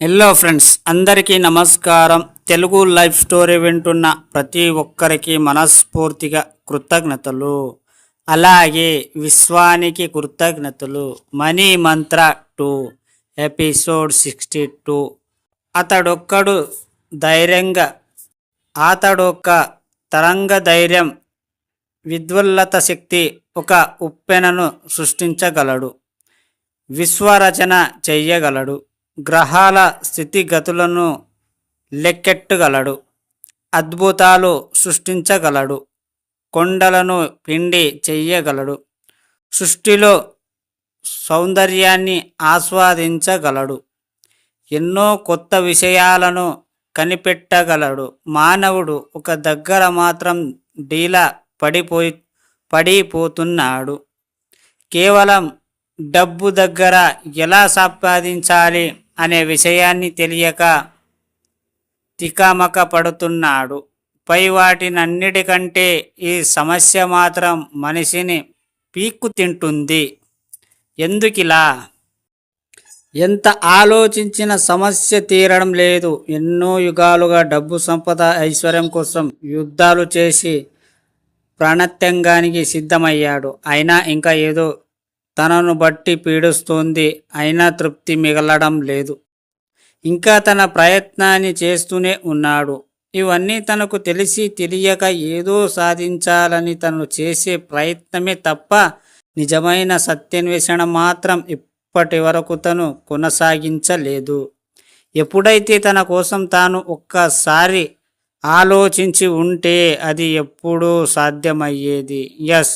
Hello friends, అందరికీ నమస్కారం. Telugu life story వింటున్న ప్రతి ఒక్కరికి మనస్ఫూర్తిగా కృతజ్ఞతలు. అలాగే విశ్వానికి కృతజ్ఞతలు. మనీ మంత్ర 2 ఎపిసోడ్ 62. అతడొక్కడు ధైర్యంగా, అతడొక్క తరంగ ధైర్యం, విద్వల్లత శక్తి, ఒక ఉప్పెనను సృష్టించగలడు. విశ్వరచన చెయ్యగలడు. గ్రహాల స్థితిగతులను లెక్కెట్టగలడు. అద్భుతాలు సృష్టించగలడు. కొండలను పిండి చెయ్యగలడు. సృష్టిలో సౌందర్యాన్ని ఆస్వాదించగలడు. ఎన్నో కొత్త విషయాలను కనిపెట్టగలడు. మానవుడు ఒక దగ్గర మాత్రం డీలా పడిపోతున్నాడు. కేవలం డబ్బు దగ్గర ఎలా సంపాదించాలి అనే విషయాన్ని తెలియక తికమక పడుతున్నాడు. పై వాటినన్నిటికంటే ఈ సమస్య మాత్రం మనిషిని పీక్కు తింటుంది. ఎందుకిలా? ఎంత ఆలోచించిన సమస్య తీరడం లేదు. ఎన్నో యుగాలుగా డబ్బు, సంపద, ఐశ్వర్యం కోసం యుద్ధాలు చేసి ప్రాణత్యాగానికి సిద్ధమయ్యాడు. అయినా ఇంకా ఏదో తనను బట్టి పీడిస్తోంది. అయినా తృప్తి మిగలడం లేదు. ఇంకా తన ప్రయత్నాన్ని చేస్తూనే ఉన్నాడు. ఇవన్నీ తనకు తెలిసి తెలియక ఏదో సాధించాలని తను చేసే ప్రయత్నమే తప్ప నిజమైన సత్యాన్వేషణ మాత్రం ఇప్పటి వరకు తను కొనసాగించలేదు. ఎప్పుడైతే తన కోసం తాను ఒక్కసారి ఆలోచించి ఉంటే అది ఎప్పుడూ సాధ్యమయ్యేది. ఎస్,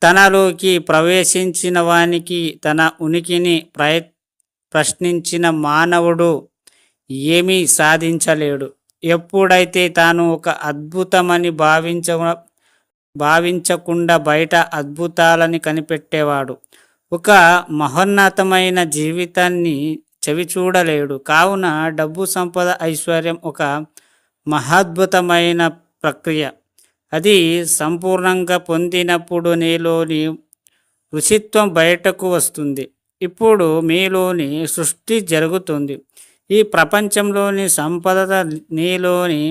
తనలోకి ప్రవేశించిన వానికి తన ఉనికిని ప్రశ్నించిన మానవుడు ఏమీ సాధించలేడు. ఎప్పుడైతే తాను ఒక అద్భుతమని భావించకుండా బయట అద్భుతాలని కనిపెట్టేవాడు ఒక మహోన్నతమైన జీవితాన్ని చవిచూడలేడు. కావున డబ్బు, సంపద, ఐశ్వర్యం ఒక మహాద్భుతమైన ప్రక్రియ. అది సంపూర్ణంగా పొందినప్పుడు నీలోని ఋషిత్వం బయటకు వస్తుంది. ఇప్పుడు మీలోని సృష్టి జరుగుతుంది. ఈ ప్రపంచంలోని సంపద నీలోని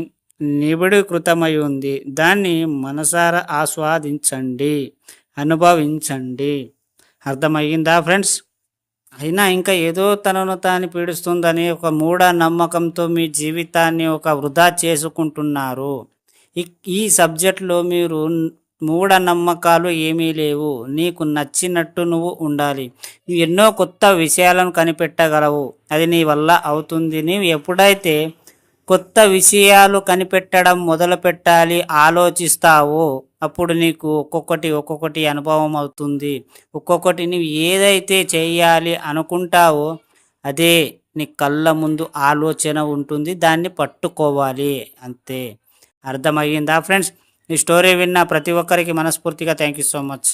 నిబిడీకృతమై ఉంది. దాన్ని మనసారా ఆస్వాదించండి, అనుభవించండి. అర్థమయ్యిందా ఫ్రెండ్స్? అయినా ఇంకా ఏదో తనను తాను పీడిస్తుందని ఒక మూఢ నమ్మకంతో మీ జీవితాన్ని ఒక వృధా చేసుకుంటున్నారు. ఈ సబ్జెక్ట్లో మీరు మూఢనమ్మకాలు ఏమీ లేవు. నీకు నచ్చినట్టు నువ్వు ఉండాలి. నువ్వు ఎన్నో కొత్త విషయాలను కనిపెట్టగలవు. అది నీ వల్ల అవుతుంది. నీవు ఎప్పుడైతే కొత్త విషయాలు కనిపెట్టడం మొదలు పెట్టాలి ఆలోచిస్తావో అప్పుడు నీకు ఒక్కొక్కటి అనుభవం అవుతుంది. ఒక్కొక్కటి నువ్వు ఏదైతే చేయాలి అనుకుంటావో అదే నీ కళ్ళ ముందు ఆలోచన ఉంటుంది. దాన్ని పట్టుకోవాలి, అంతే. అర్థమయ్యిందా ఫ్రెండ్స్? ఈ స్టోరీ విన్న ప్రతి ఒక్కరికి మనస్ఫూర్తిగా థ్యాంక్ యూ సో మచ్.